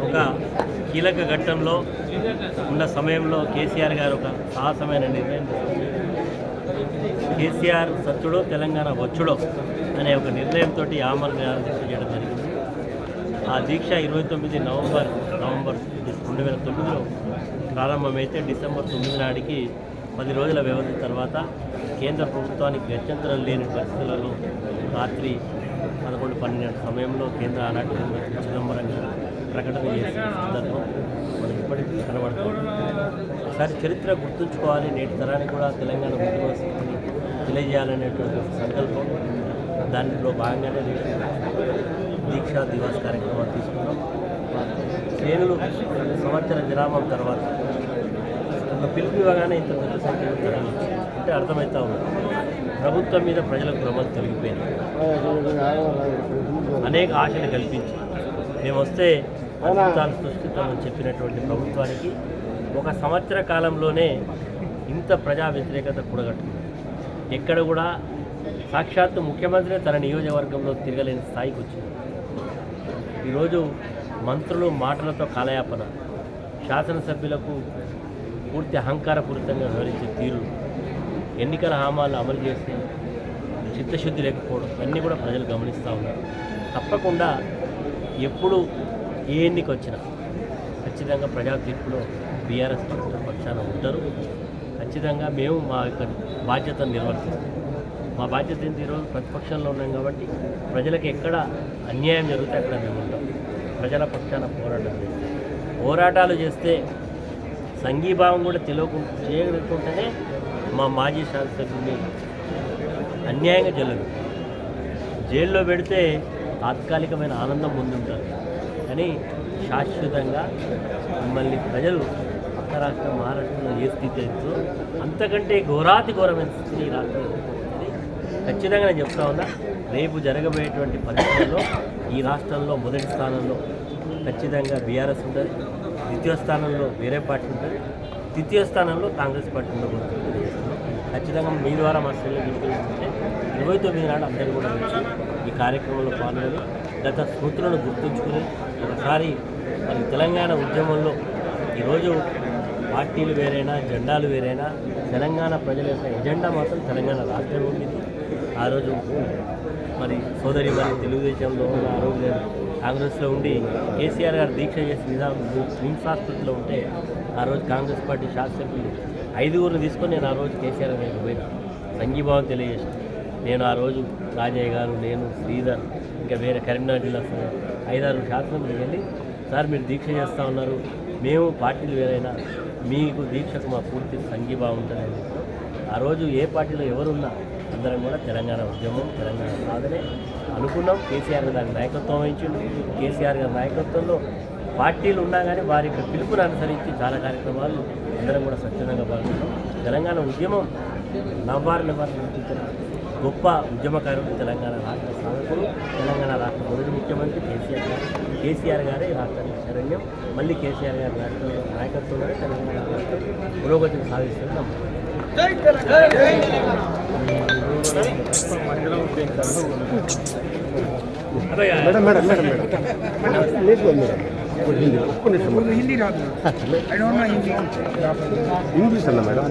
ఒక కీలక ఘట్టంలో ఉన్న సమయంలో కేసీఆర్ గారు ఒక సాహసమైన నిర్ణయం కేసీఆర్ సత్తుడో తెలంగాణ వచ్చుడో అనే ఒక నిర్ణయంతో ఆమరణ దీక్ష చేయడం జరిగింది. ఆ దీక్ష 29 నవంబర్ 2009లో ప్రారంభమైతే డిసెంబర్ 9 నాటికి 10 రోజుల వ్యవధి తర్వాత కేంద్ర ప్రభుత్వానికి గత్యంతరం లేని పరిస్థితులలో రాత్రి 11-12 సమయంలో కేంద్ర ఆనాటి చిదంబరం ప్రకటన చేసిన సందర్భం మనకి ఇప్పటికీ కనబడుతుంది. ఒకసారి చరిత్ర గుర్తుంచుకోవాలి, నేటి తరానికి కూడా తెలంగాణ ఉద్యమ స్థితిని తెలియజేయాలనేటువంటి సంకల్పం. దానిలో భాగంగానే దీక్షా దివాస్ కార్యక్రమాలు తీసుకున్నాం. శ్రేణులు సంవత్సర విరామం తర్వాత ఒక పిలుపు ఇవ్వగానే ఇంత పెద్ద సంఖ్యలో తరలించి అంటే అర్థమవుతా ఉంది ప్రభుత్వం మీద ప్రజలకు భ్రమలు తొలగిపోయింది. అనేక ఆశలు కల్పించి మేము వస్తే అద్భుతాలు సృష్టిస్తామని చెప్పినటువంటి ప్రభుత్వానికి ఒక సంవత్సర కాలంలోనే ఇంత ప్రజా వ్యతిరేకత కూడగట్టుకుంది. ఎక్కడ కూడా సాక్షాత్తు ముఖ్యమంత్రి తన నియోజకవర్గంలో తిరగలేని స్థాయికి వచ్చింది. ఈరోజు మంత్రులు మాటలతో కాలయాపన, శాసనసభ్యులకు పూర్తి అహంకారపూరితంగా వివరించే తీరు, ఎన్నికల హామీలను అమలు చేసి చిత్తశుద్ధి లేకపోవడం అన్నీ కూడా ప్రజలు గమనిస్తూ ఉన్నారు. తప్పకుండా ఎప్పుడు ఏ ఎన్నిక వచ్చినా ఖచ్చితంగా ప్రజా తీర్పులో బీఆర్ఎస్ పక్షాన ఉంటారు. ఖచ్చితంగా మేము మా యొక్క బాధ్యతను నిర్వర్తిస్తాం. మా బాధ్యత ఏంటి? ఈరోజు ప్రతిపక్షంలో ఉన్నాం కాబట్టి ప్రజలకు ఎక్కడ అన్యాయం జరిగితే అక్కడ మేము ఉంటాం. ప్రజల పక్షాన పోరాటాలు చేస్తే సంఘీభావం కూడా చేయకుంటేనే మా మాజీ శాసనసభ్యుని అన్యాయంగా జైల్లో పెడితే తాత్కాలికమైన ఆనందం ముందుంటారు, కానీ శాశ్వతంగా మిమ్మల్ని ప్రజలు పక్క రాష్ట్రం మహారాష్ట్రలో ఏ స్థితి అవుతుందో అంతకంటే ఘోరాతి ఘోరమైన స్థితిని ఈ రాష్ట్రంలో ఖచ్చితంగా నేను చెప్తా ఉన్నా. రేపు జరగబోయేటువంటి పరిస్థితుల్లో ఈ రాష్ట్రంలో మొదటి స్థానంలో ఖచ్చితంగా బీఆర్ఎస్ ఉంటుంది, ద్వితీయ స్థానంలో వేరే పార్టీ ఉంటుంది, తృతీయ స్థానంలో కాంగ్రెస్ పార్టీ ఉండబోతుంది. ఖచ్చితంగా మీ ద్వారా మా శ్రేణులు తీసుకెళ్తుంటే 29 నాడు అందరూ కూడా వచ్చి ఈ కార్యక్రమంలో పాల్గొని గత స్మృతులను గుర్తుంచుకుని ఒకసారి మరి తెలంగాణ ఉద్యమంలో ఈరోజు పార్టీలు వేరైనా జెండాలు వేరైనా తెలంగాణ ప్రజల యొక్క ఎజెండా మాత్రం తెలంగాణ రాష్ట్రం ఉండింది. ఆ రోజు మరి సోదరి మరి తెలుగుదేశంలో ఉన్న ఆ రోజు కాంగ్రెస్లో ఉండి కేసీఆర్ గారు దీక్ష చేసి హింసాస్పృతిలో ఉంటే ఆ రోజు కాంగ్రెస్ పార్టీ శాసనసభ్యులు 5 తీసుకొని నేను ఆ రోజు కేసీఆర్ గారికి పోయినా సంఘీభావం తెలియజేసిన. నేను ఆ రోజు రాజయ్య గారు, నేను, శ్రీధర్, ఇంకా వేరే కరీంనగర్ జిల్లా 5-6 శాసనసభ్యులు వెళ్ళి సార్ మీరు దీక్ష చేస్తూ ఉన్నారు, మేము పార్టీలు వేరైనా మీకు దీక్షకు మా పూర్తి సంఘీభావం ఉంటుందని. ఆ రోజు ఏ పార్టీలో ఎవరున్నా అందరం కూడా తెలంగాణ ఉద్యమం, తెలంగాణ సాధనే అనుకున్నాం. కేసీఆర్ గారి నాయకత్వం వహించింది. కేసీఆర్ గారి నాయకత్వంలో పార్టీలు ఉన్నా కానీ వారి యొక్క పిలుపును అనుసరించి చాలా కార్యక్రమాలు అందరం కూడా స్వచ్ఛందంగా పాల్గొన్నాం. తెలంగాణ ఉద్యమం నవ్వారు నటించిన గొప్ప ఉద్యమకారుడు తెలంగాణ రాష్ట్ర సాధకుడు, తెలంగాణ రాష్ట్ర మొదటి ముఖ్యమంత్రి కేసీఆర్ గారే రాష్ట్రానికి శరణ్యం. మళ్ళీ కేసీఆర్ గారి నాయకత్వంలోనే తెలంగాణ రాష్ట్రం పురోగతిని సాధిస్తున్న हिंदी इंग्लिश अल्ल मैडम